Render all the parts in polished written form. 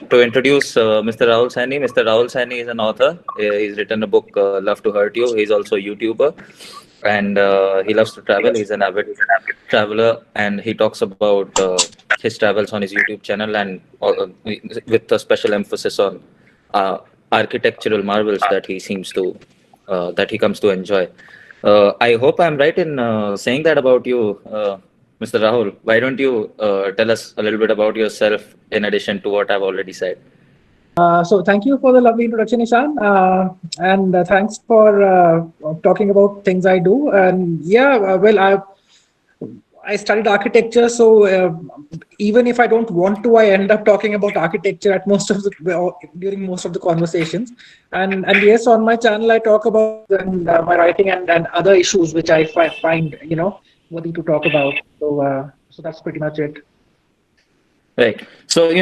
to introduce Mr. Rahul Saini. Mr. Rahul Saini is an author. He's written a book, Love to Hurt You. He's also a YouTuber, and he loves to travel. He's an avid traveler, and he talks about his travels on his YouTube channel, and with a special emphasis on uh, architectural marvels that he seems to that he comes to enjoy. I hope I'm right in saying that about you, Mr. Rahul. Why don't you tell us a little bit about yourself in addition to what I've already said? So thank you for the lovely introduction, Ishan, and thanks for talking about things I do. And yeah, well, I studied architecture, so even if I don't want to, I end up talking about architecture at most of the during most of the conversations. And yes, on my channel, I talk about and my writing and other issues which I find worthy to talk about. So that's pretty much it. Right. So,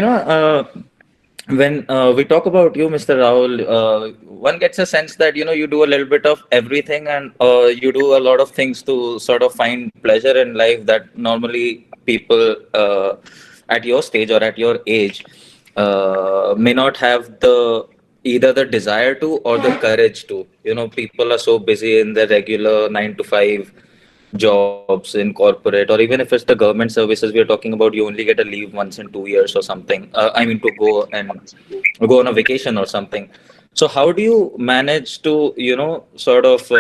when we talk about you, Mr. Rahul, one gets a sense that you do a little bit of everything, and you do a lot of things to sort of find pleasure in life that normally people at your stage or at your age may not have the either the desire to or the courage to. People are so busy in their regular 9 to 5 jobs in corporate, or even if it's the government services we are talking about, you only get a leave once in 2 years or something. I mean, to go on a vacation or something. So how do you manage to sort of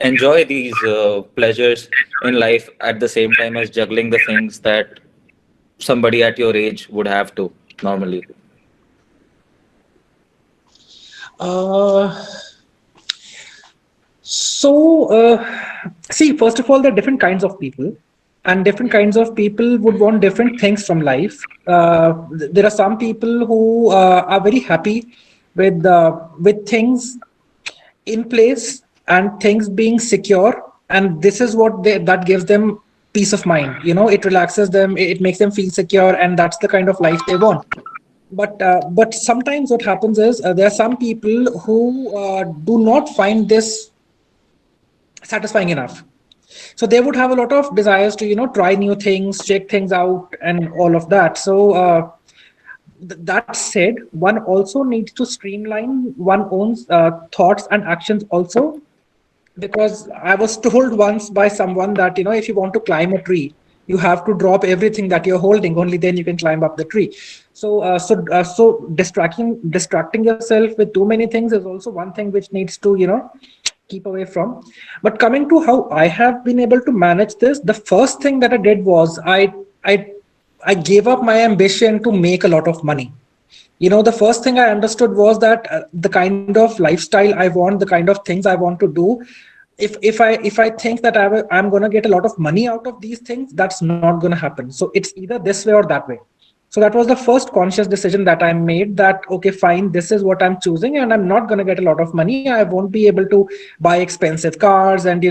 enjoy these pleasures in life at the same time as juggling the things that somebody at your age would have to normally? Uh, see, first of all, there are different kinds of people, and different kinds of people would want different things from life. There are some people who are very happy with things in place and things being secure, and this is what that gives them peace of mind. It relaxes them, it makes them feel secure, and that's the kind of life they want. But sometimes what happens is there are some people who do not find this satisfying enough, so they would have a lot of desires to try new things, check things out, and all of that. That said, one also needs to streamline one own thoughts and actions also, because I was told once by someone that if you want to climb a tree, you have to drop everything that you're holding. Only then you can climb up the tree. So distracting yourself with too many things is also one thing which needs to keep away from. But coming to how I have been able to manage this, the first thing that I did was I I gave up my ambition to make a lot of money. The first thing I understood was that the kind of lifestyle I want, the kind of things I want to do, if I think that I'm going to get a lot of money out of these things, that's not going to happen. So it's either this way or that way. So that was the first conscious decision that I made, that okay, fine, this is what I'm choosing, and I'm not going to get a lot of money. I won't be able to buy expensive cars, and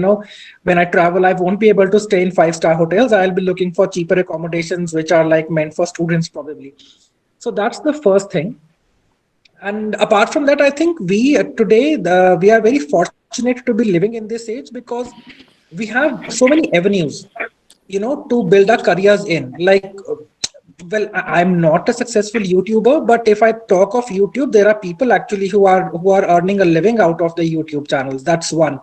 when I travel, I won't be able to stay in 5-star hotels. I'll be looking for cheaper accommodations which are like meant for students probably. So that's the first thing. And apart from that, I think we today we are very fortunate to be living in this age, because we have so many avenues, to build our careers in. Like, well, I'm not a successful YouTuber, but if I talk of YouTube, there are people actually who are earning a living out of the YouTube channels. That's one.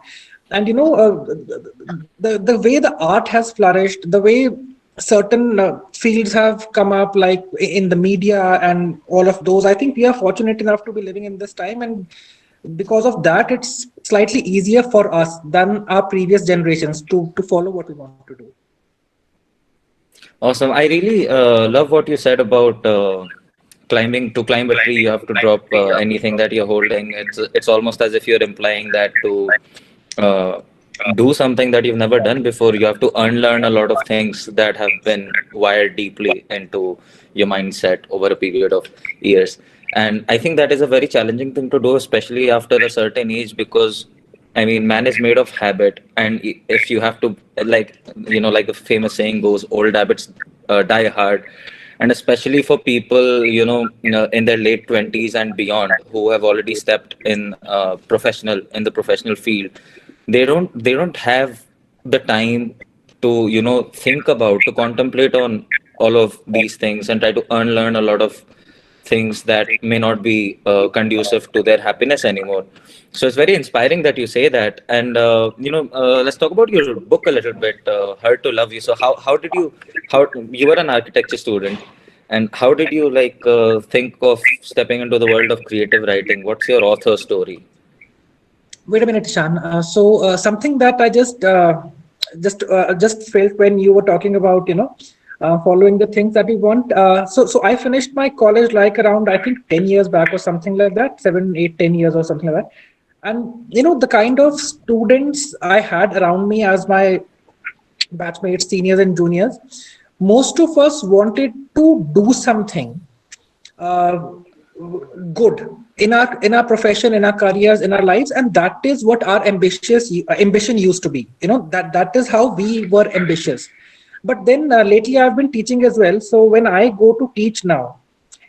And the way the art has flourished, the way certain fields have come up, like in the media and all of those, I think we are fortunate enough to be living in this time, and because of that, it's slightly easier for us than our previous generations to follow what we want to do. Awesome. I really love what you said about climbing. To climb a tree, you have to drop anything that you're holding. It's almost as if you're implying that to uh, do something that you've never done before, you have to unlearn a lot of things that have been wired deeply into your mindset over a period of years. And I think that is a very challenging thing to do, especially after a certain age, because I mean, man is made of habit, and if you have to, like, like the famous saying goes, old habits die hard. And especially for people, in their late 20s and beyond, who have already stepped in the professional field, they don't have the time to, think about, to contemplate on all of these things and try to unlearn a lot of things that may not be conducive to their happiness anymore. So it's very inspiring that you say that. And let's talk about your book a little bit, Hard to Love You. So how did you, how you were an architecture student, and how did you think of stepping into the world of creative writing? What's your author story? Wait a minute, Ishan. Something that I just felt when you were talking about, following the things that we want. So I finished my college like around, I think, 10 years back or something like that, 7, 8, 10 years or something like that. And the kind of students I had around me as my batchmates, seniors and juniors, most of us wanted to do something uh, good in our profession, in our careers, in our lives, and that is what our ambition used to be. That is how we were ambitious. But then lately I've been teaching as well, so when I go to teach now,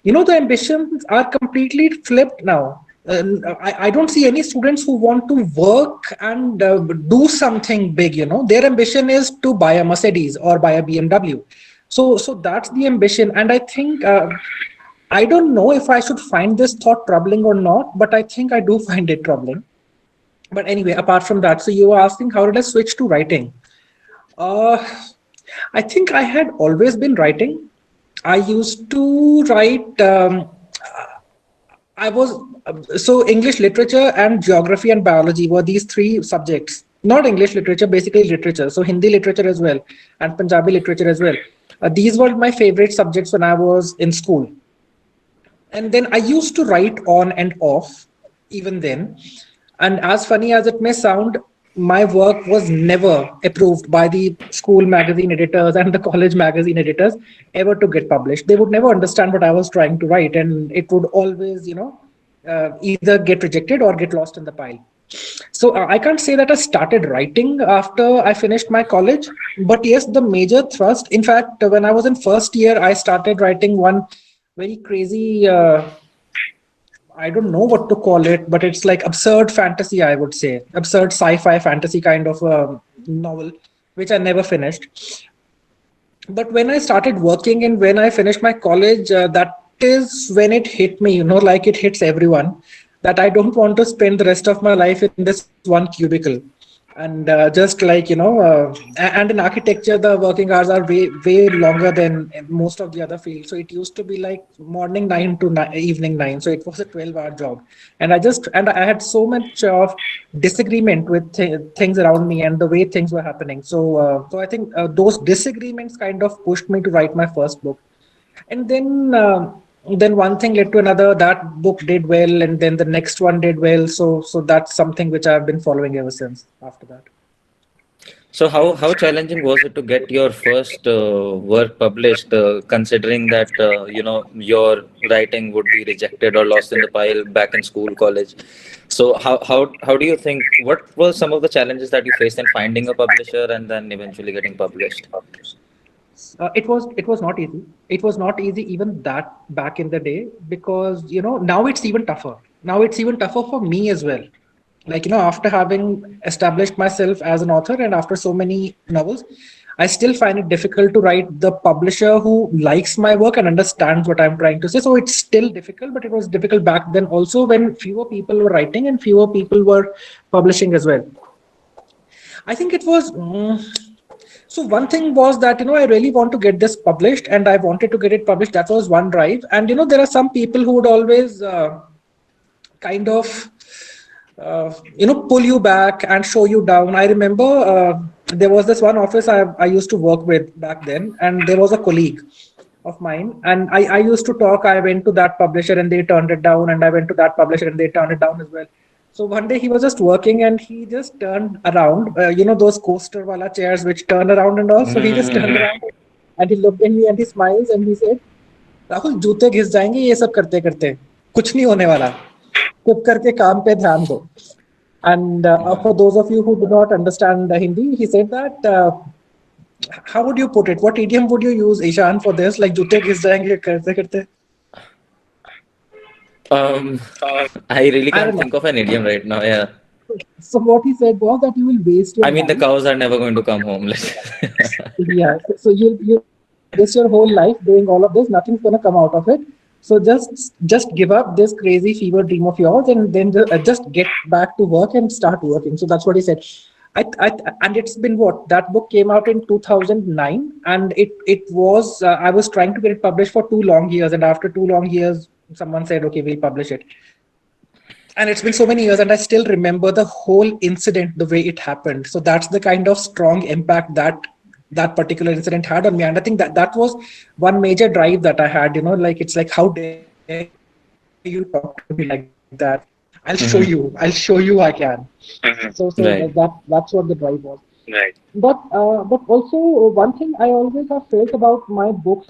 the ambitions are completely flipped now. I don't see any students who want to work and do something big. Their ambition is to buy a Mercedes or buy a BMW. So that's the ambition, and I think I don't know if I should find this thought troubling or not, but I think I do find it troubling. But anyway, apart from that, so you were asking how did I switch to writing? Uh, I think I had always been writing. I used to write. I was so English literature and geography and biology were these three subjects. Not English literature, basically literature. So Hindi literature as well and Punjabi literature as well. These were my favorite subjects when I was in school. And then I used to write on and off even then. And as funny as it may sound, my work was never approved by the school magazine editors and the college magazine editors ever to get published. They would never understand what I was trying to write, and it would always, either get rejected or get lost in the pile. So I can't say that I started writing after I finished my college, but yes, the major thrust. In fact, when I was in first year, I started writing one very crazy. I don't know what to call it, but it's like absurd fantasy, I would say, absurd sci-fi fantasy kind of novel, which I never finished. But when I started working and when I finished my college, that is when it hit me, like it hits everyone, that I don't want to spend the rest of my life in this one cubicle. And just like, and in architecture, the working hours are way longer than most of the other fields. So it used to be like morning 9 to evening 9. So it was a 12-hour job. And I had so much of disagreement with things around me and the way things were happening. So I think those disagreements kind of pushed me to write my first book. And then one thing led to another. That book did well, and then the next one did well. So that's something which I've been following ever since after that. So how challenging was it to get your first work published, considering that your writing would be rejected or lost in the pile back in school, college? So how do you think, what were some of the challenges that you faced in finding a publisher and then eventually getting published? It was not easy. It was not easy even that back in the day, because now it's even tougher. Now it's even tougher for me as well. Like, after having established myself as an author and after so many novels, I still find it difficult to write the publisher who likes my work and understands what I'm trying to say. So it's still difficult, but it was difficult back then also, when fewer people were writing and fewer people were publishing as well. I think it was. So one thing was that I really want to get this published, and I wanted to get it published. That was one drive. And there are some people who would always kind of pull you back and show you down. I remember there was this one office I used to work with back then, and there was a colleague of mine, and I used to talk. I went to that publisher and they turned it down, and I went to that publisher and they turned it down as well. So one day he was just working and he just turned around, those coaster wala chairs which turn around and all. So he just turned around and he looked at me and he smiles and he said, "Rahul, जूते घिस जाएंगे ये सब करते करते, कुछ नहीं होने वाला, चुप करके काम पे ध्यान दो." And for those of you who do not understand Hindi, he said that, how would you put it? What idiom would you use, Ishan, for this? Like, जूते घिस जाएंगे करते करते. I really I can't don't know. think of an idiom right now. Yeah. So what he said was that you will waste your I mean, the life. cows are never going to come home. Yeah. So you waste your whole life doing all of this. Nothing's gonna come out of it. So just give up this crazy fever dream of yours, and then just get back to work and start working. So that's what he said. And it's been what, that book came out in 2009, and it was I was trying to get it published for 2 long years, and after 2 long years, someone said, okay, we'll publish it. And it's been so many years, and I still remember the whole incident, the way it happened. So that's the kind of strong impact that that particular incident had on me. And I think that that was one major drive that I had, like, it's like, how dare you talk to me like that? I'll show Hmm. you, I can. So Right. that's what the drive was. But also, one thing I always have felt about my books,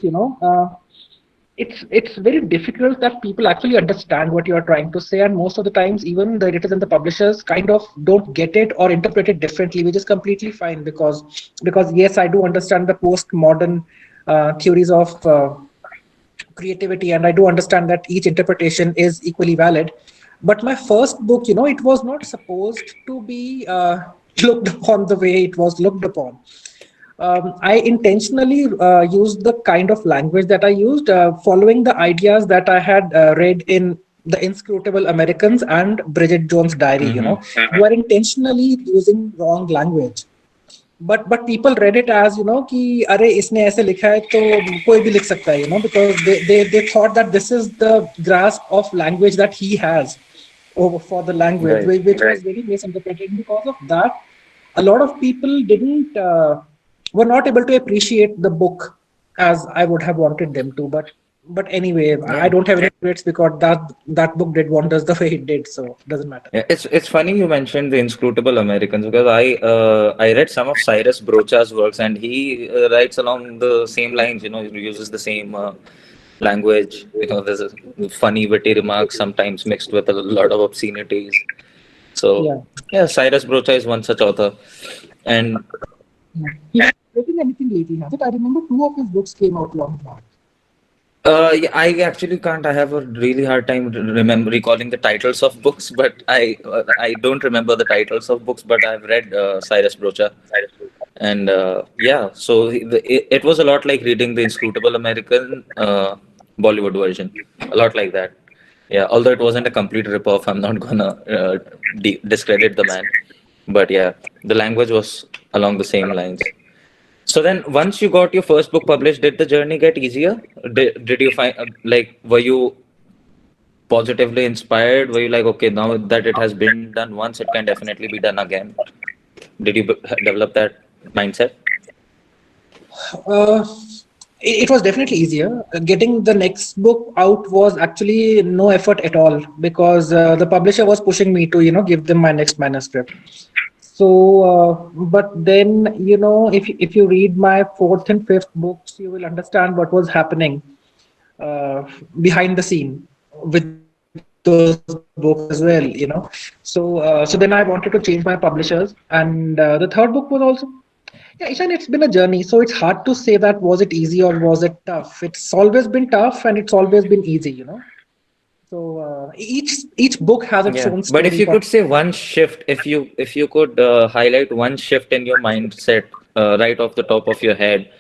it's very difficult that people actually understand what you are trying to say, and most of the times even the editors and the publishers kind of don't get it or interpret it differently, which is completely fine, because yes, I do understand the postmodern theories of creativity, and I do understand that each interpretation is equally valid. But my first book, it was not supposed to be looked upon the way it was looked upon. I intentionally used the kind of language that I used, following the ideas that I had read in The Inscrutable Americans and Bridget Jones' Diary. Hmm. You are intentionally using wrong language. But people read it as, कि अरे इसने ऐसे लिखा है तो कोई भी लिख सकता है, because they thought that this is the grasp of language that he has over for the language, Right. which was very misinterpreted. Because of that, a lot of people didn't were not able to appreciate the book as I would have wanted them to. But anyway, I Yeah. don't have any regrets, because that book did wonders the way it did, so it doesn't matter. Yeah, it's funny you mentioned the Inscrutable Americans because I read some of Cyrus Brocha's works and he writes along the same lines. He uses the same language. There's a funny, witty remarks sometimes mixed with a lot of obscenities. So Yeah. yeah, Cyrus Brocha is one such author, and He hasn't written anything lately, has it? I remember two of his books came out long back. yeah, I actually can't. I have a really hard time remember recalling the titles of books, but I don't remember the titles of books. But I've read Cyrus Brocha. And yeah, so it was a lot like reading the Inscrutable American Bollywood version, a lot like that. Yeah, although it wasn't a complete ripoff, I'm not gonna discredit the man. But yeah, the language was along the same lines. So then, once you got your first book published, did the journey get easier? Did you find like were you positively inspired? Were you like, okay, now that it has been done once, it can definitely be done again? Did you develop that mindset? Uh, it was definitely easier. Getting the next book out was actually no effort at all, because the publisher was pushing me to, give them my next manuscript. So, but then, if you read my fourth and fifth books, you will understand what was happening behind the scene with those books as well. So then I wanted to change my publishers, and the third book was also. Yeah, Ishan, it's been a journey, so it's hard to say that was it easy or was it tough. It's always been tough, and it's always been easy. So each book has its Yeah, own but story if you for. could say one shift, if you could highlight one shift in your mindset right off the top of your head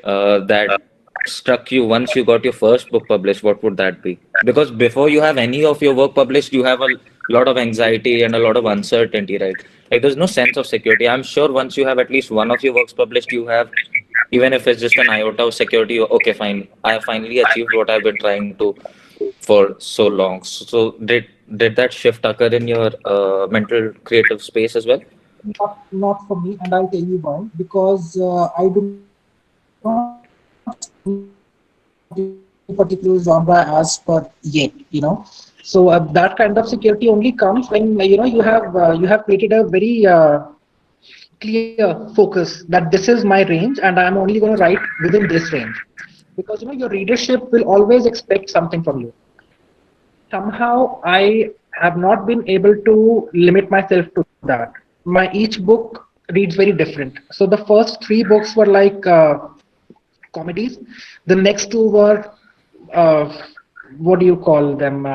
that struck you once you got your first book published, what would that be? Because before you have any of your work published, you have a lot of anxiety and a lot of uncertainty, right? Like there's no sense of security. I'm sure once you have at least one of your works published, you have, even if it's just an iota of security, okay, fine, I have finally achieved what I've been trying to for so long. So did that shift occur in your mental creative space as well? Not for me, and I'll tell you why. Because I do not see any particular genre as per yet. So that kind of security only comes when you have created a very clear focus that this is my range, and I'm only going to write within this range. Because your readership will always expect something from you. Somehow I have not been able to limit myself to that. My each book reads very different. So the first three books were like comedies. The next two were uh, what do you call them?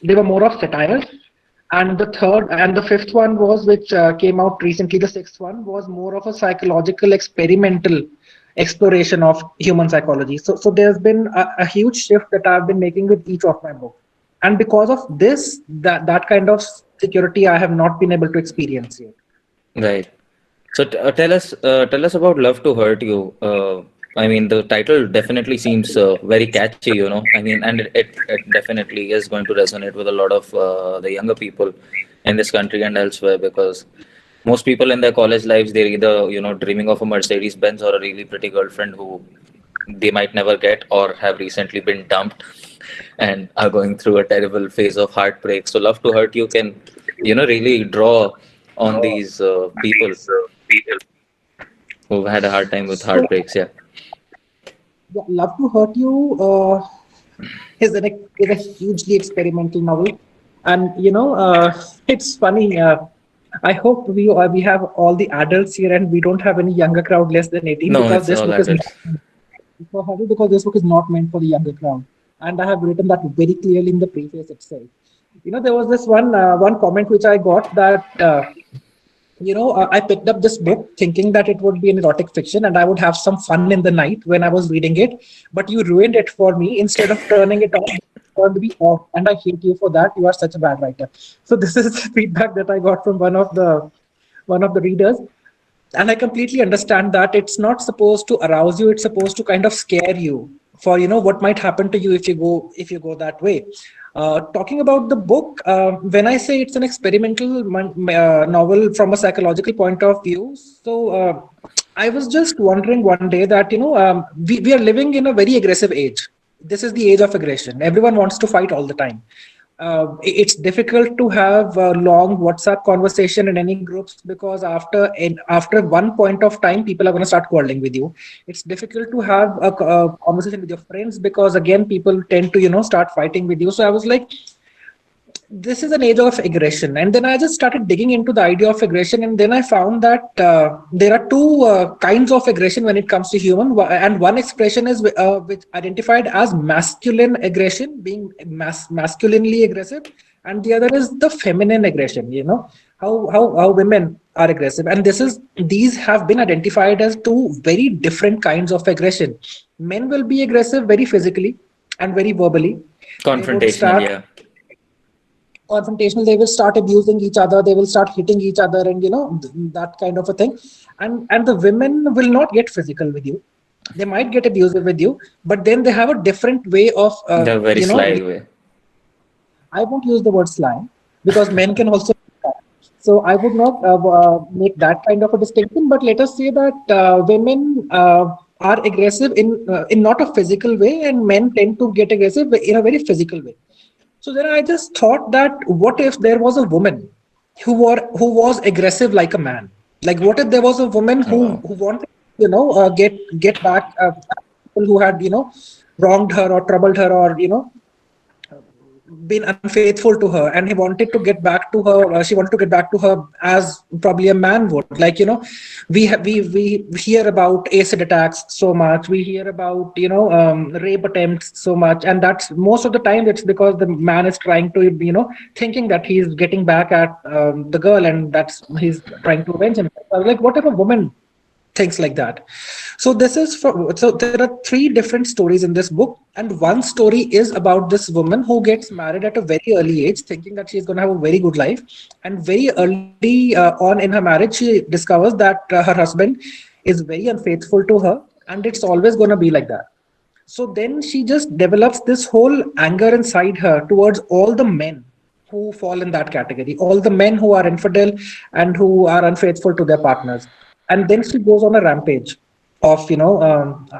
They were more of satires. And the third and the fifth one was, which came out recently. The sixth one was more of a psychological experimental exploration of human psychology. So there's been a huge shift that I've been making with each of my books, and because of this, that kind of security I have not been able to experience yet. Right. So tell us about Love to Hurt You. I mean, the title definitely seems very catchy, you know. I mean, and it definitely is going to resonate with a lot of the younger people in this country and elsewhere, because most people in their college lives, they're either, you know, dreaming of a Mercedes Benz or a really pretty girlfriend who they might never get, or have recently been dumped and are going through a terrible phase of heartbreak. So Love to Hurt You can, you know, really draw on these people who've had a hard time with So heartbreaks. Yeah. yeah, Love to Hurt You is a hugely experimental novel, and it's funny. I hope we have all the adults here, and we don't have any younger crowd less than 18, No, because it's this all book is adults. because this book is not meant for the younger crowd, and I have written that very clearly in the preface itself. There was this one comment which I got that. I picked up this book thinking that it would be an erotic fiction and I would have some fun in the night when I was reading it. But you ruined it for me. Instead of turning it on, you turned me off. And I hate you for that. You are such a bad writer. So this is the feedback that I got from one of the readers. And I completely understand that it's not supposed to arouse you. It's supposed to kind of scare you for what might happen to you if you go that way. Talking about the book, when I say it's an experimental novel from a psychological point of view, so I was just wondering one day that we are living in a very aggressive age. This is the age of aggression. Everyone wants to fight all the time. It's difficult to have a long WhatsApp conversation in any groups, because after one point of time, people are going to start quarreling with you. It's difficult to have a conversation with your friends, because again, people tend to start fighting with you. So I was like, this is an age of aggression, and then I just started digging into the idea of aggression, and then I found that there are two kinds of aggression when it comes to human. And one expression is which identified as masculine aggression, being masculinely aggressive, and the other is the feminine aggression. How women are aggressive, and these have been identified as two very different kinds of aggression. Men will be aggressive very physically and very verbally. They would Confrontational, start yeah. confrontational. They will start abusing each other, they will start hitting each other, and that kind of a thing. And the women will not get physical with you. They might get abusive with you, but then they have a different way of The very sly way. I won't use the word slang, because men can also do that. So I would not make that kind of a distinction, but let us say that women are aggressive in not a physical way, and men tend to get aggressive in a very physical way. So then I just thought that, what if there was a woman who was aggressive like a man? Like, what if there was a woman Oh, who wow. who wanted get back people who had wronged her or troubled her, or been unfaithful to her, and he wanted to get back to her. She wanted to get back to her as probably a man would. Like, we hear about acid attacks so much. We hear about rape attempts so much, and that's most of the time it's because the man is trying to thinking that he's getting back at the girl, and that's he's trying to avenge himself. I was like, what if a woman things like that? So there are three different stories in this book, and one story is about this woman who gets married at a very early age, thinking that she's going to have a very good life, and very early on in her marriage she discovers that her husband is very unfaithful to her, and it's always going to be like that. So then she just develops this whole anger inside her towards all the men who fall in that category, all the men who are infidel and who are unfaithful to their partners. And then she goes on a rampage of,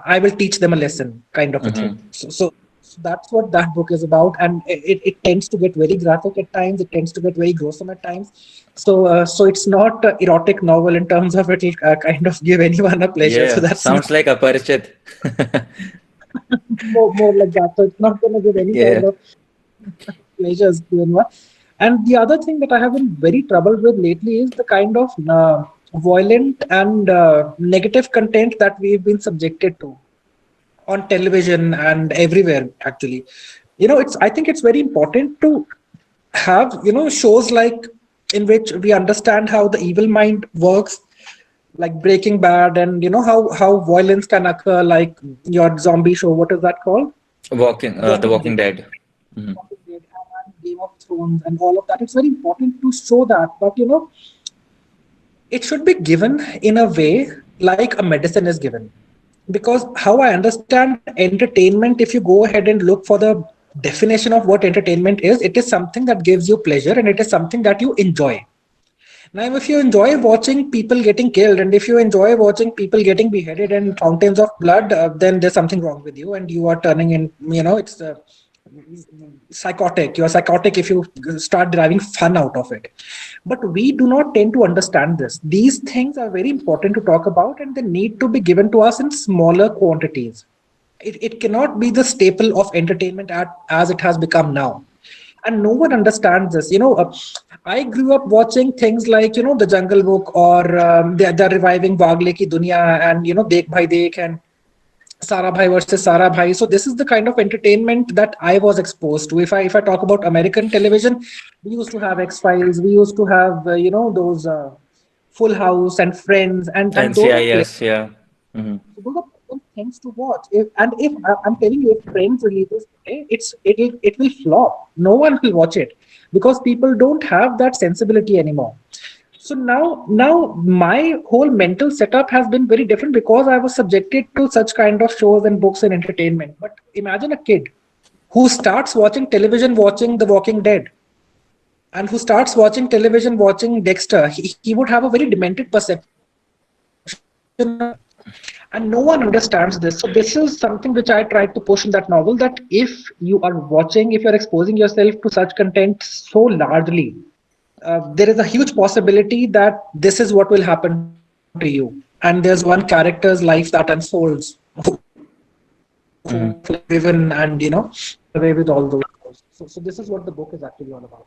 I will teach them a lesson kind of a thing. Hmm. So that's what that book is about. And it tends to get very graphic at times. It tends to get very gruesome at times. So it's not an erotic novel in terms of it will kind of give anyone a pleasure. So Yeah, that's not sounds like Aparicit. more like that. So it's not going to give any kind Yeah. of pleasures to anyone. And the other thing that I have been very troubled with lately is the kind of violent and negative content that we've been subjected to on television and everywhere. Actually, it's I think it's very important to have shows like in which we understand how the evil mind works, like Breaking Bad, and how violence can occur, like your zombie show. What is that called? The Walking Walking Dead. Dead. Hmm. Walking Dead and Game of Thrones and all of that. It's very important to show that, but it should be given in a way like a medicine is given. Because how I understand entertainment, if you go ahead and look for the definition of what entertainment is, it is something that gives you pleasure and it is something that you enjoy. Now, if you enjoy watching people getting killed, and if you enjoy watching people getting beheaded and fountains of blood, then there's something wrong with you, and you are turning in. It's psychotic. You're psychotic if you start deriving fun out of it. But we do not tend to understand this. These things are very important to talk about, and they need to be given to us in smaller quantities. It cannot be the staple of entertainment as it has become now, and no one understands this. I grew up watching things like the Jungle Book, or they're reviving Wagle Ki Dunya, and Dekh Bhai Dekh, and Sara Bhai versus Sara Bhai. So this is the kind of entertainment that I was exposed to. If I talk about American television, we used to have X Files, we used to have those Full House and Friends, and those are NCIS, yeah. Hmm. those are pleasant things to watch. If I'm telling you, if Friends releases today, it will flop. No one will watch it because people don't have that sensibility anymore. So now my whole mental setup has been very different because I was subjected to such kind of shows and books and entertainment. But imagine a kid who starts watching television, watching The Walking Dead, and who starts watching television, watching Dexter. He would have a very demented perception of reality, and no one understands this. So this is something which I tried to push in that novel, that if you are watching, if you're exposing yourself to such content so largely, there is a huge possibility that this is what will happen to you. And there's one character's life that unfolds who driven and away with all those. So this is what the book is actually all about.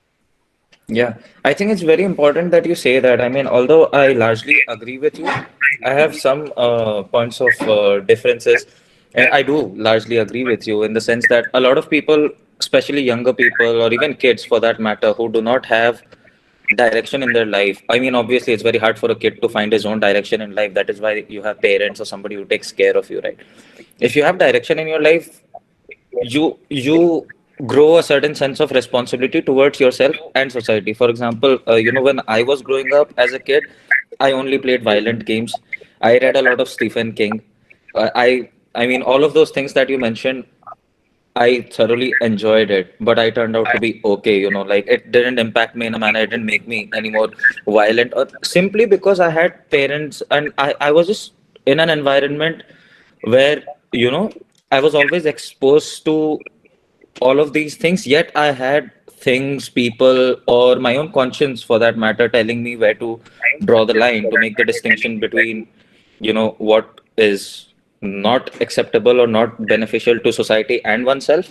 Yeah, I think it's very important that you say that. I mean, although I largely agree with you, I have some points of differences. And I do largely agree with you in the sense that a lot of people, especially younger people or even kids for that matter, who do not have direction in their life. I mean, obviously, it's very hard for a kid to find his own direction in life. That is why you have parents or somebody who takes care of you, right? If you have direction in your life, you grow a certain sense of responsibility towards yourself and society. For example, when I was growing up as a kid, I only played violent games. I read a lot of Stephen King. I mean, all of those things that you mentioned, I thoroughly enjoyed it, but I turned out to be okay, like it didn't impact me in a manner, it didn't make me any more violent, or simply because I had parents and I was just in an environment where, you know, I was always exposed to all of these things, yet I had things, people, or my own conscience for that matter, telling me where to draw the line to make the distinction between, what is not acceptable or not beneficial to society and oneself,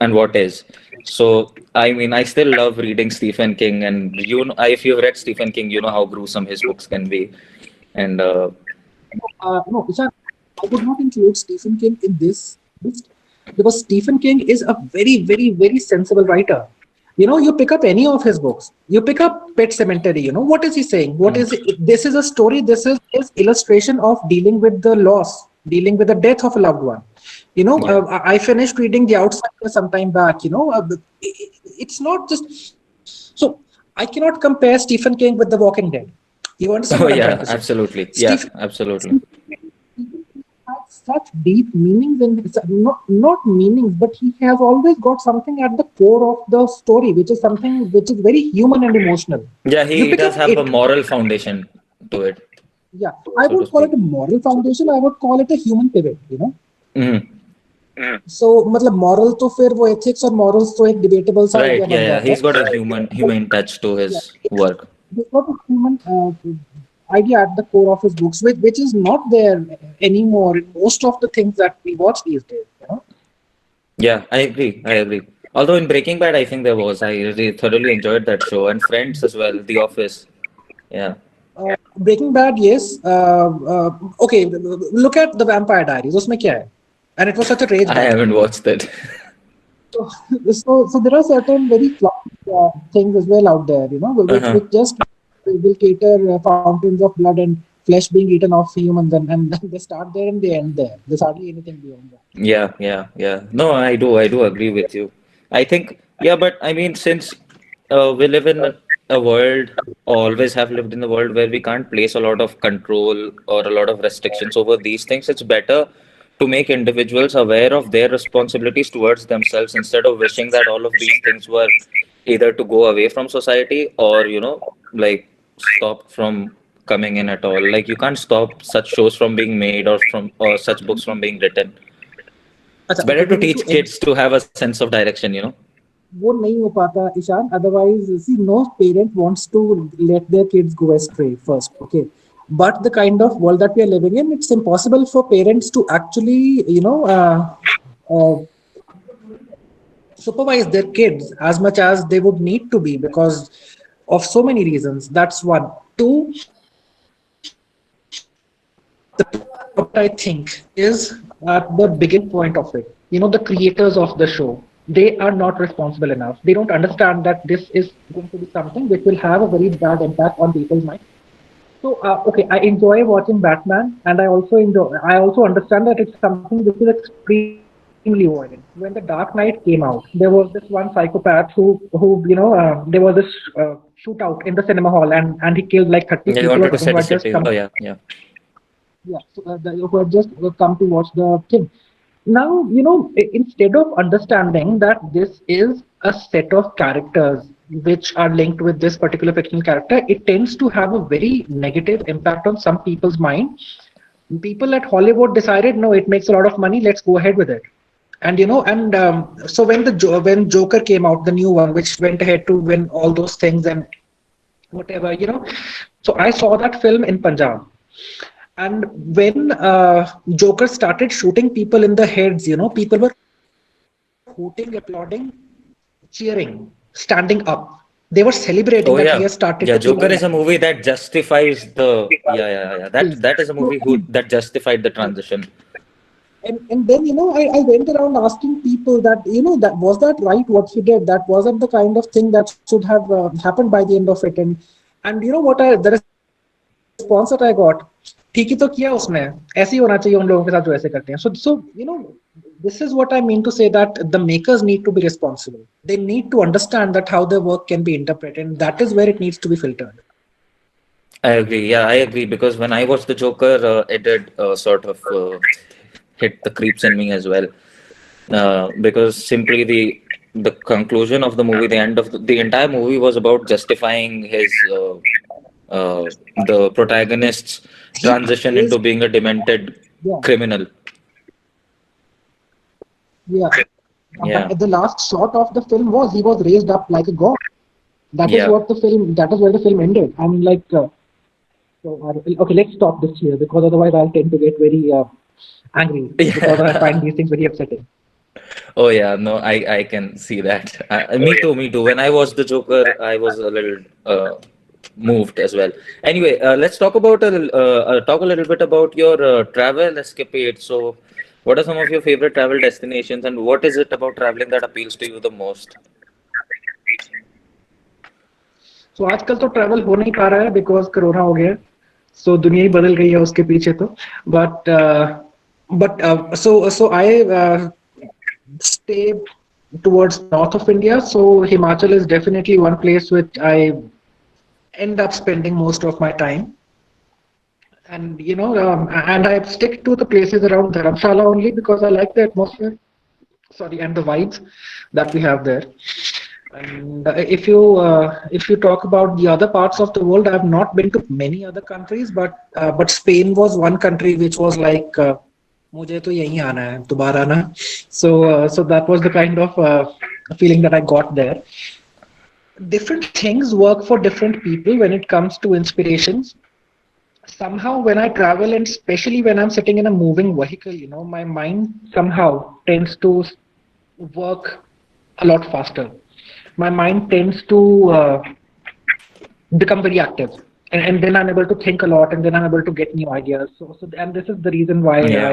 and what is. So, I mean, I still love reading Stephen King, and if you've read Stephen King, you know how gruesome his books can be. And No, Ishan, I would not include Stephen King in this list because Stephen King is a very, very, very sensible writer. You pick up any of his books. You pick up Pet Cemetery. What is he saying? What is it? This is a story. This is his illustration of dealing with the loss, dealing with the death of a loved one. yeah, I finished reading The Outsider some time back. It's not just so. I cannot compare Stephen King with The Walking Dead. You understand what oh I'm trying yeah, to say? absolutely, yeah, Stephen absolutely. has such deep meanings in his, not meanings, but he has always got something at the core of the story, which is something which is very human and emotional. Yeah, You he pick does up have a it. moral foundation to it, Yeah. I so to would call it speak. a moral foundation. I would call it a human pivot. Hmm. So मतलब moral तो फिर वो ethics और morals तो एक debatable सा Right, idea yeah, बन yeah. जाता He's got a है. human touch to Yeah, his work. there's got a human idea at the core of his books, which is not there anymore in most of the things that we watch these days. Yeah, I agree. I agree. Although in Breaking Bad, I think there was. I really thoroughly enjoyed that show, and Friends as well. The Office. Yeah, Breaking Bad, yes. Okay, look at the Vampire Diaries. उसमें क्या है? And it was such a rage I back then. haven't watched it. So, so there are certain very flawed things as well out there, which Uh-huh. just will cater fountains of blood and flesh being eaten off humans, and they start there and they end there. There's hardly anything beyond that. Yeah, yeah, yeah. No, I do agree with you. I think, yeah, but I mean, since we live in a world, always have lived in a world where we can't place a lot of control or a lot of restrictions over these things, it's better to make individuals aware of their responsibilities towards themselves instead of wishing that all of these things were either to go away from society or, like stop from coming in at all. Like you can't stop such shows from being made or such books from being written. It's अच्छा, better we to need to teach kids to have a sense of direction. वो नहीं हो पाता Ishan, otherwise see no parent wants to let their kids go astray first, okay, but the kind of world that we are living in, it's impossible for parents to actually uh, supervise their kids as much as they would need to be because of so many reasons. That's one. Two, the what I think is at the beginning point of it. The creators of the show, they are not responsible enough. They don't understand that this is going to be something which will have a very bad impact on people's mind. So, okay, I enjoy watching Batman, and I also understand that it's something which is extremely violent. When the Dark Knight came out, there was this one psychopath there was this shootout in the cinema hall, and he killed like 30 Yeah, you people wanted to who set a had just city. come. Oh, yeah, yeah. Yeah, so, who had just come to watch the thing. Now, instead of understanding that this is a set of characters which are linked with this particular fictional character, it tends to have a very negative impact on some people's mind. People at Hollywood decided, no, it makes a lot of money, let's go ahead with it. And so when Joker came out, the new one, which went ahead to win all those things and whatever, so I saw that film in Punjab. And when Joker started shooting people in the heads, people were hooting, applauding, cheering, standing up. They were celebrating that he has Oh, started to yeah. kill all the Yeah, bad Joker guys. is a movie that justifies the. Yeah, yeah, yeah. Yes. That is a So, movie that justified the transition. and then I went around asking people that that was that right what he did, that wasn't the kind of thing that should have happened by the end of it. And what I the response that I got, ठीक ही तो किया उसने, ऐसे ही होना चाहिए उन लोगों के साथ जो ऐसे करते हैं. This is what I mean to say, that the makers need to be responsible. They need to understand that how their work can be interpreted, and that is where it needs to be filtered. I agree. Yeah, I agree because when I watched the Joker, it did sort of hit the creeps in me as well. Because simply the conclusion of the movie, the end of the entire movie was about justifying his the protagonist's He transition is, into being a demented yeah, criminal. yeah. But Yeah, at the last shot of the film was he was raised up like a god. That is yeah, what the film. That is where the film ended. I'm like, okay, let's stop this here because otherwise I'll tend to get very angry because I yeah. find these things very upsetting. Oh yeah, no, I can see that. Me too, me too. When I watched the Joker, I was a little moved as well. Anyway, let's talk a little bit about your travel escapade. So, what are some of your favorite travel destinations, and what is it about traveling that appeals to you the most? So आजकल तो travel हो नहीं पा रहा है because corona हो गया. So दुनिया ही बदल गई है उसके पीछे तो. But so I stay towards north of India. So Himachal is definitely one place which I end up spending most of my time. And and I stick to the places around Dharamshala only because I like the atmosphere. Sorry, and the vibes that we have there. And if you talk about the other parts of the world, I have not been to many other countries, but Spain was one country which was like मुझे तो यहीं आना है दोबारा ना. So that was the kind of feeling that I got there. Different things work for different people when it comes to inspirations. Somehow when I travel, and especially when I'm sitting in a moving vehicle, my mind somehow tends to work a lot faster. My mind tends to become very active, and then I'm able to think a lot, and then I'm able to get new ideas. So and this is the reason why Yeah,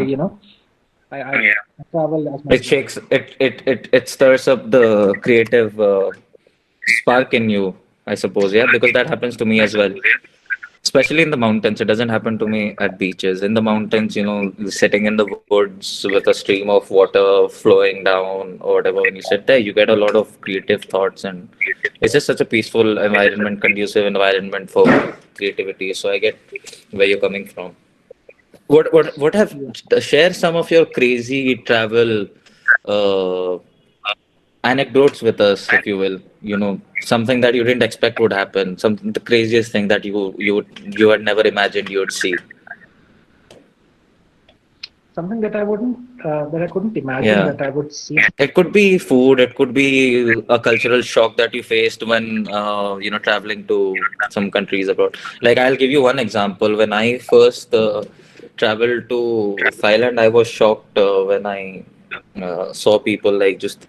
I travel as much it as I shakes do. it stirs up the creative spark in you, I suppose. Yeah, because that happens to me as well. especially in the mountains. It doesn't happen to me at beaches. In the mountains, sitting in the woods with a stream of water flowing down or whatever, when you sit there, you get a lot of creative thoughts, and it's just such a peaceful environment, conducive environment for creativity. So I get where you're coming from. What have Yeah. share some of your crazy travel uh, anecdotes with us, if you will. Something that you didn't expect would happen. Something the craziest thing that you had never imagined you would see. Something that I couldn't imagine Yeah. that I would see. It could be food. It could be a cultural shock that you faced when traveling to some countries abroad. Like I'll give you one example. When I first traveled to Thailand, I was shocked when I saw people like just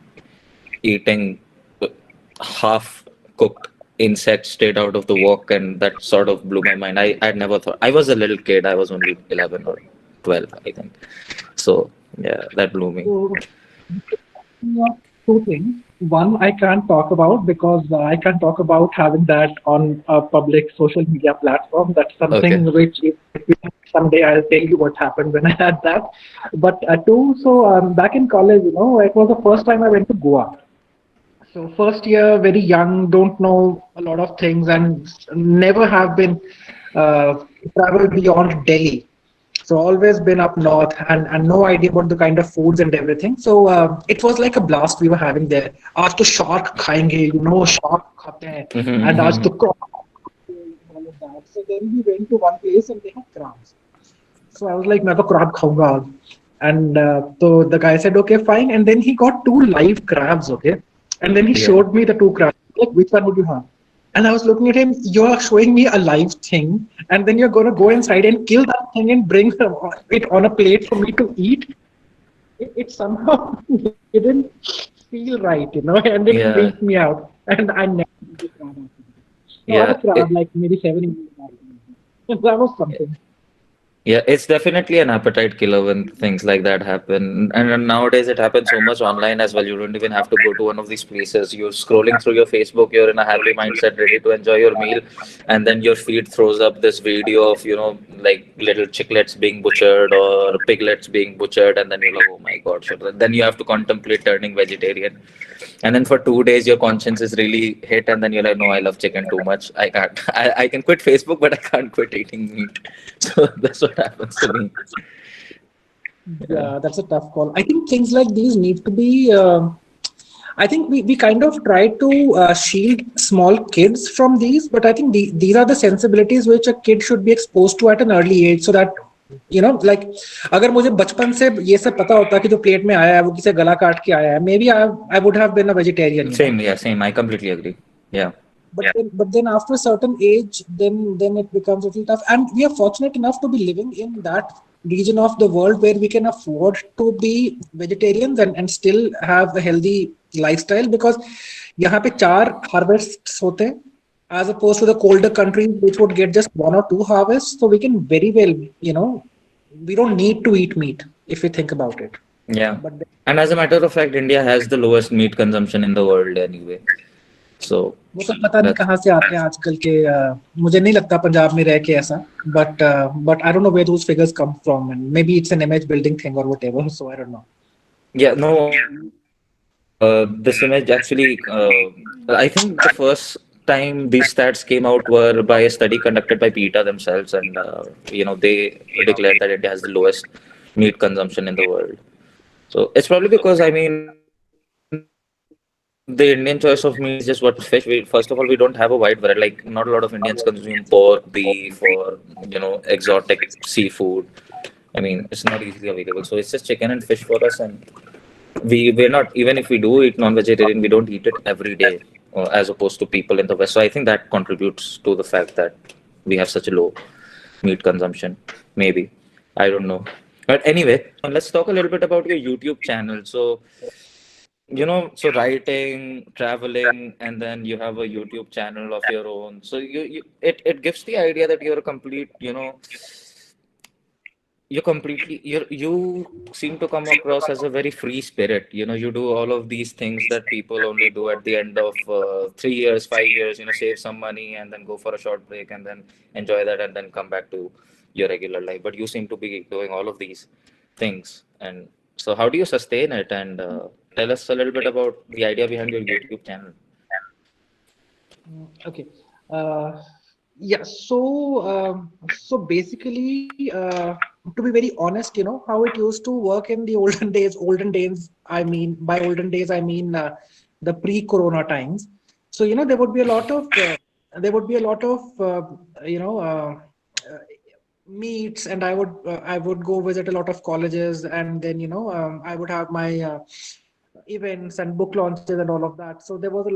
eating half cooked insects straight out of the wok, and that sort of blew my mind. I'd never thought. I was a little kid. I was only 11 or 12, I think. So yeah, that blew me. So, yeah, two things. One, I can't talk about because I can't talk about having that on a public social media platform. That's Okay. something which, if we someday, I'll tell you what happened when I had that. But two, so back in college, it was the first time I went to Goa. So first year, very young, don't know a lot of things, and never have been traveled beyond Delhi. So always been up north, and no idea about the kind of foods and everything. So it was like a blast we were having there. आज तो shark खाएंगे, shark खाते हैं, and आज Mm-hmm. तो all of that. So then we went to one place and they had crabs. So I was like, मैं तो crab खाऊंगा. And so the guy said, okay, fine. And then he got two live crabs, okay? And then he Yeah. showed me the two crabs. Like, which one would you have? And I was looking at him, you're showing me a live thing, and then you're going to go inside and kill that thing and bring it on a plate for me to eat. It somehow didn't feel right, and it Yeah. freaked me out. And I never eat a crab after that. So I had a Yeah. crab like maybe 7 years back. That was something. Yeah, it's definitely an appetite killer when things like that happen. And then nowadays it happens so much online as well. You don't even have to go to one of these places. You're scrolling through your Facebook, you're in a happy mindset, ready to enjoy your meal, and then your feed throws up this video of, like little chiclets being butchered or piglets being butchered, and then you're like, oh my God. So then you have to contemplate turning vegetarian. And then for 2 days your conscience is really hit, and then you're like, no, I love chicken too much. I can't. I can quit Facebook, but I can't quit eating meat. So that's what happens to me. Yeah. Yeah, that's a tough call. I think things like these need to be. I think we kind of try to shield small kids from these, but I think these are the sensibilities which a kid should be exposed to at an early age, so that like अगर मुझे बचपन से ये सब पता होता कि जो प्लेट में आया है वो किसे गला काट के आया है, maybe I would have been a vegetarian. Same. Yeah. Same. I completely agree. Yeah. But then after a certain age, then it becomes a little tough. And we are fortunate enough to be living in that region of the world where we can afford to be vegetarians and still have a healthy lifestyle, because यहाँ पे 4 harvests होते हैं, as opposed to the colder countries which would get just 1 or 2 harvests. So we can very well, we don't need to eat meat if we think about it. Yeah. But And as a matter of fact, India has the lowest meat consumption in the world anyway. So वो सब पता नहीं that's कहाँ से आते हैं आजकल के, मुझे नहीं लगता पंजाब में रह के ऐसा, but I don't know where those figures come from, and maybe it's an image building thing or whatever, so I don't know. yeah. No. This image actually, I think the first time these stats came out were by a study conducted by PETA themselves, and they declared that India has the lowest meat consumption in the world. So it's probably because, I mean, the Indian choice of meat is just what fish. First of all, we don't have a wide variety. Like not a lot of Indians consume pork, beef, or exotic seafood. I mean, it's not easily available. So it's just chicken and fish for us, and we're not, even if we do eat non-vegetarian, we don't eat it every day, as opposed to people in the West. So I think that contributes to the fact that we have such a low meat consumption. Maybe, I don't know. But anyway, let's talk a little bit about your YouTube channel. So so writing, traveling, and then you have a YouTube channel of your own. So it gives the idea that you're a complete, you completely you seem to come across as a very free spirit. You do all of these things that people only do at the end of 3 years, 5 years. Save some money and then go for a short break and then enjoy that and then come back to your regular life. But you seem to be doing all of these things. And so how do you sustain it? And tell us a little bit about the idea behind your YouTube channel. Okay. Uh, yeah. So basically, to be very honest, how it used to work in the olden days. Olden days, I mean, by olden days, I mean the pre-corona times. So there would be a lot of meets, and I would go visit a lot of colleges, and then I would have my events and book launches and all of that. So there was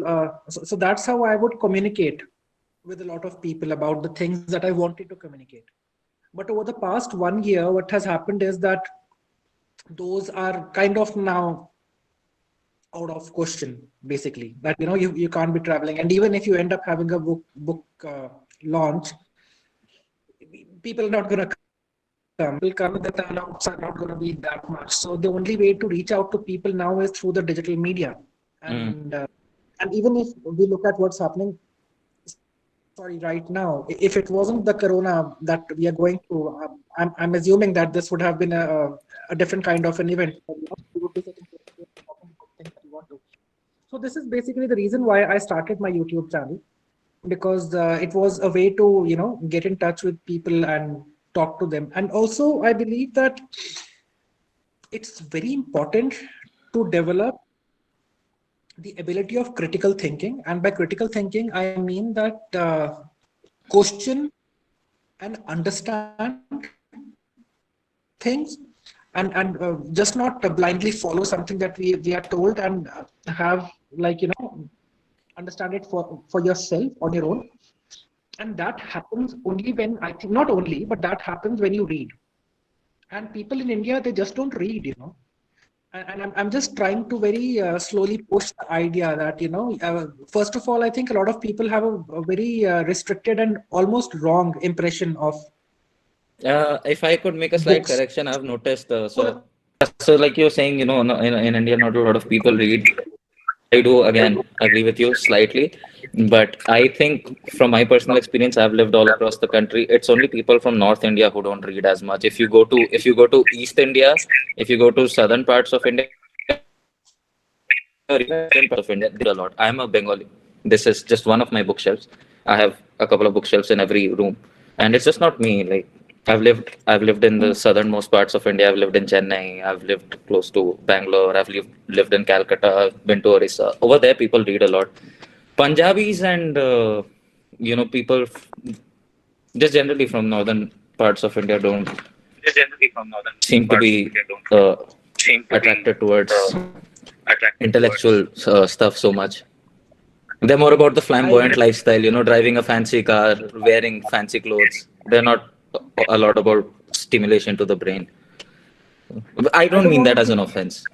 so that's how I would communicate with a lot of people about the things that I wanted to communicate. But over the past 1 year, what has happened is that those are kind of now out of question, basically, that you can't be traveling, and even if you end up having a book launch, people are not going to come. People come, the turnouts are not going to be that much. So the only way to reach out to people now is through the digital media. Mm. And even if we look at what's happening, sorry, right now, if it wasn't the corona that we are going through, I'm assuming that this would have been a different kind of an event. We would be sitting here talking about things that we want to. So this is basically the reason why I started my YouTube channel, because it was a way to get in touch with people and talk to them. And also I believe that it's very important to develop the ability of critical thinking. And by critical thinking, I mean that question and understand things, and just not blindly follow something that we are told, and have, like, understand it for yourself on your own. And that happens only when, I think, not only, but that happens when you read. And people in India, they just don't read, and I'm just trying to very slowly push the idea that first of all, I think a lot of people have a very restricted and almost wrong impression of If I could make a slight books. correction, I've noticed. So So like you're saying, in India, not a lot of people read. I do again agree with you slightly, but I think from my personal experience, I've lived all across the country. It's only people from North India who don't read as much. If you go to East India, if you go to southern parts of India, or even western parts of India, they read a lot. I'm a Bengali. This is just one of my bookshelves. I have a couple of bookshelves in every room, and it's just not me. Like I've lived in the southernmost parts of India. I've lived in Chennai. I've lived close to Bangalore. I've lived in Calcutta. I've been to Orissa. Over there, people read a lot. Punjabis and people just generally from northern parts of India don't seem to be uh, attracted towards intellectual stuff so much. They're more about the I flamboyant lifestyle, driving a fancy car, wearing fancy clothes. They're not a lot about stimulation to the brain. I I don't don't mean want that to as be, an offense.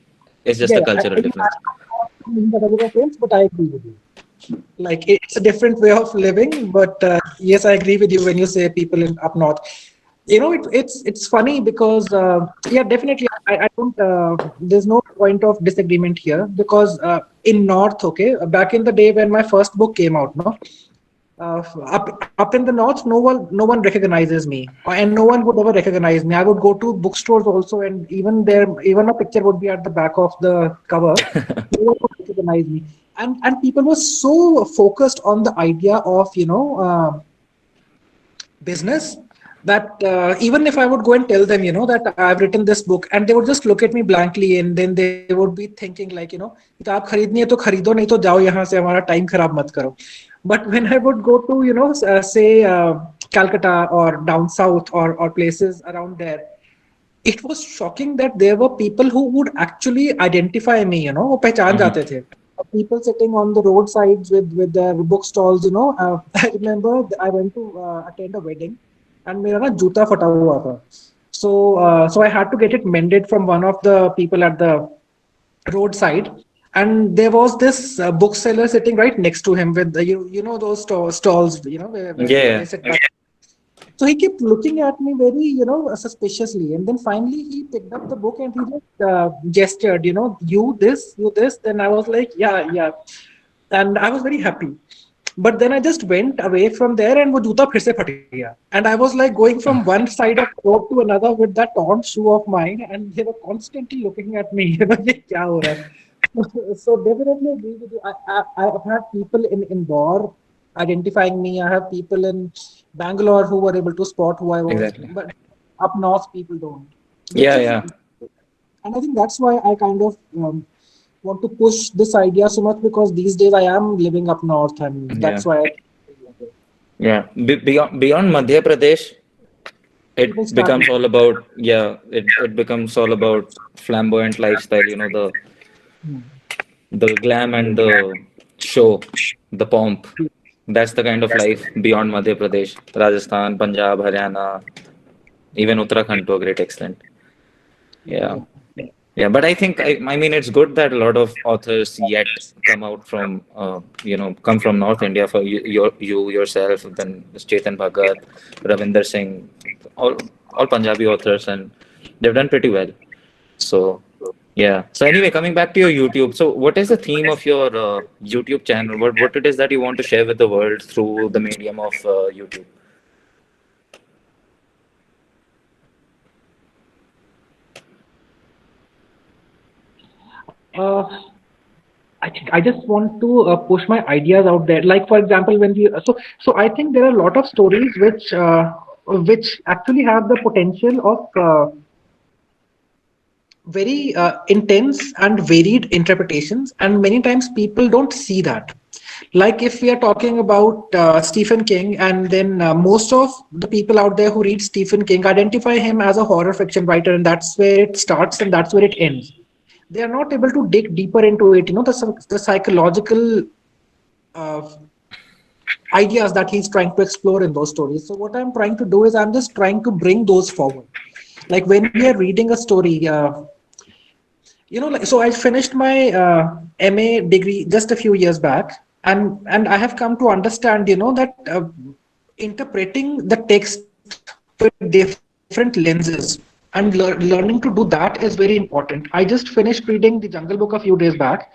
It's just yeah, a yeah, cultural difference. I mean that as an offense, but I agree with you. Like, it's a different way of living, but yes, I agree with you when you say people in up north. It's funny because yeah, definitely, I don't. There's no point of disagreement here, because in north, okay, back in the day when my first book came out, no, up in the north, no one recognizes me, and no one would ever recognize me. I would go to bookstores also, and even a picture would be at the back of the cover. No one would recognize me, and people were so focused on the idea of business, that even if I would go and tell them, that I've written this book, and they would just look at me blankly, and then they would be thinking, like, किताब खरीदनी है तो खरीदो, नहीं तो जाओ यहाँ से, हमारा time खराब मत करो. But when I would go to, say Calcutta or down south, or places around there, it was shocking that there were people who would actually identify me, वो पहचान Mhm. जाते थे. People sitting on the roadsides with their book stalls, I remember I went to attend a wedding, and मेरा ना जूता फटा हुआ था. So I had to get it mended from one of the people at the roadside, and there was this bookseller sitting right next to him with the, those stalls, where Yeah. they sit back. So he kept looking at me very, suspiciously. And then finally he picked up the book and he just gestured, you this. Then I was like, yeah, yeah. And I was very happy. But then I just went away from there and वो जूता फिर से फट गया. And I was like going from one side of road to another with that torn shoe of mine, and they were constantly looking at me. ये क्या हो रहा है? So definitely agree with you. I've had people in Indore identifying me. I have people in Bangalore who were able to spot who I was, Exactly. but up north people don't, which Yeah, is, yeah, and I think that's why I kind of want to push this idea so much, because these days I am living up north, and yeah, that's why yeah. Beyond Madhya Pradesh, people it start. becomes all about, yeah, it becomes all about flamboyant lifestyle. You know, the glam and the show, the pomp. That's the kind of life beyond Madhya Pradesh, Rajasthan, Punjab, Haryana, even Uttarakhand to a great extent. Yeah. Yeah, but I think I mean it's good that a lot of authors yet come out from come from North India. For you yourself, then Chetan Bhagat, Ravinder Singh, all all Punjabi authors, and they've done pretty well. So yeah. So anyway, coming back to your YouTube. So what is the theme of your YouTube channel? What it is that you want to share with the world through the medium of YouTube? Uh, I think I just want to push my ideas out there. Like for example, when we so I think there are a lot of stories which actually have the potential of very intense and varied interpretations, and many times people don't see that. Like if we are talking about Stephen King, and then most of the people out there who read Stephen King identify him as a horror fiction writer, and that's where it starts and that's where it ends. They are not able to dig deeper into it, the psychological uh, ideas that he's trying to explore in those stories. So what I'm trying to do is I'm just trying to bring those forward. Like when we are reading a story, like so I finished my MA degree just a few years back, and I have come to understand, that interpreting the text with different lenses and learning to do that is very important. I just finished reading the Jungle Book a few days back,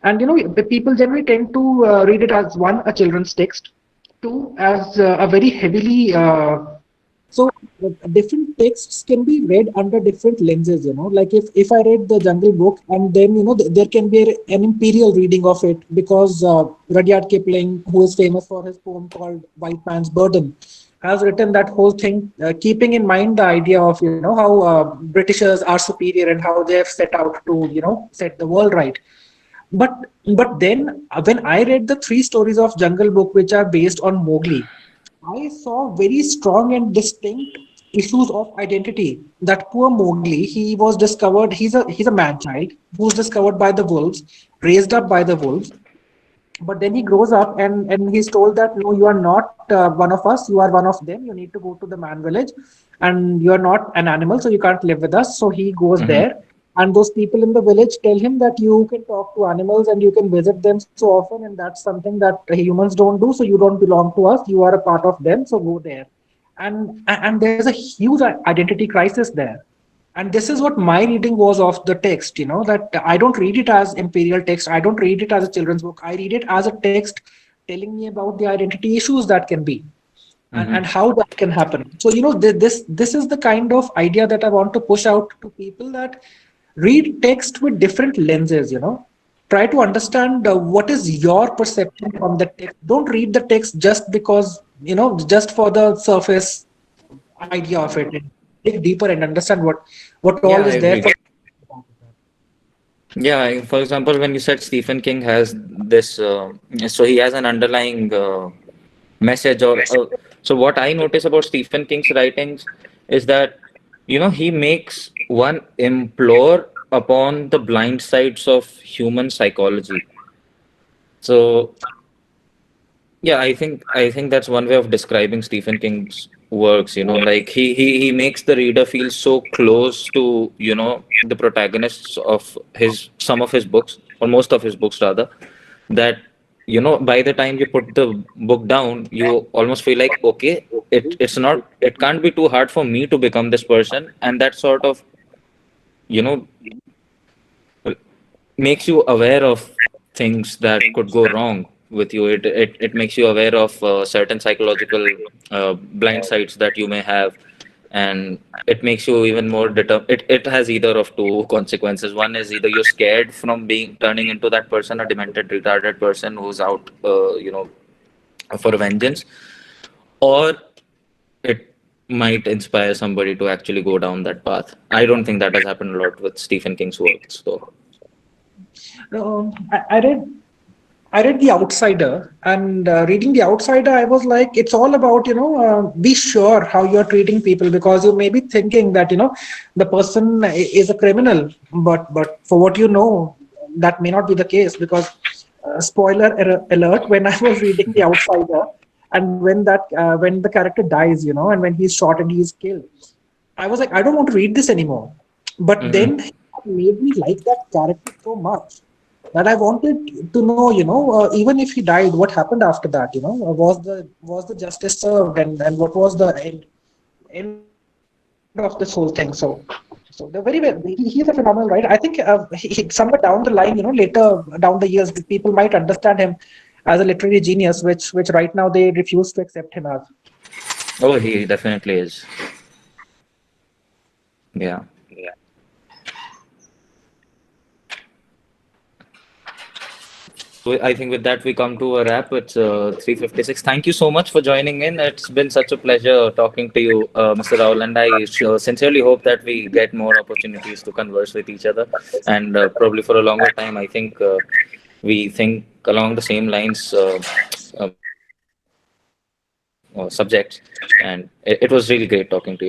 and the people generally tend to read it as one, a children's text, two, as a very heavily so different texts can be read under different lenses, like if I read the Jungle Book, and then there can be an imperial reading of it, because Rudyard Kipling, who is famous for his poem called White Man's Burden, has written that whole thing, keeping in mind the idea of how Britishers are superior and how they have set out to set the world right. But then when I read the three stories of Jungle Book, which are based on Mowgli, I saw very strong and distinct issues of identity. That poor Mowgli, he was discovered. He's a man child who's discovered by the wolves, raised up by the wolves. But then he grows up, and he's told that no, you are not one of us. You are one of them. You need to go to the man village, and you are not an animal, so you can't live with us. So he goes Hmm. there, and those people in the village tell him that you can talk to animals and you can visit them so often, and that's something that humans don't do. So you don't belong to us. You are a part of them. So go there, and there's a huge identity crisis there. And this is what my reading was of the text, that I don't read it as imperial text, I don't read it as a children's book, I read it as a text telling me about the identity issues that can be, and Hmm. how that can happen. So this is the kind of idea that I want to push out to people, that read text with different lenses, try to understand what is your perception from the text. Don't read the text just because, just for the surface idea of it. Dig deeper and understand what all Yeah, I is there for. agree. Yeah, for example, when you said Stephen King has this, so he has an underlying message, or so what I notice about Stephen King's writings is that, he makes one implore upon the blind sides of human psychology. So yeah, I think that's one way of describing Stephen King's works, like he makes the reader feel so close to, the protagonists of his some of his books, or most of his books rather, that by the time you put the book down, you almost feel like, okay, it's not, it can't be too hard for me to become this person, and that sort of, you know, makes you aware of things that could go wrong with you. It makes you aware of certain psychological blind sides that you may have, and it makes you even more it has either of two consequences. One is either you're scared from being turning into that person, a demented, retarded person who's out, for vengeance, or it might inspire somebody to actually go down that path. I don't think that has happened a lot with Stephen King's works, though. I read The Outsider, and reading The Outsider, I was like, it's all about, be sure how you're treating people, because you may be thinking that, the person is a criminal, but for what you know, that may not be the case, because spoiler alert, when I was reading The Outsider, and when the character dies, and when he's shot and he's killed, I was like, I don't want to read this anymore. But Hmm. then it made me like that character so much that I wanted to know, even if he died, what happened after that? Was the justice served, and what was the end of this whole thing? So they're very well. He's a phenomenal writer. I think somewhere down the line, later down the years, people might understand him as a literary genius, which right now they refuse to accept him as. Oh, he definitely is. Yeah. So I think with that we come to a wrap. It's 3:56. Thank you so much for joining in. It's been such a pleasure talking to you, Mr. Rahul, and I sincerely hope that we get more opportunities to converse with each other, and probably for a longer time. I think we think along the same lines, subjects, and it was really great talking to you.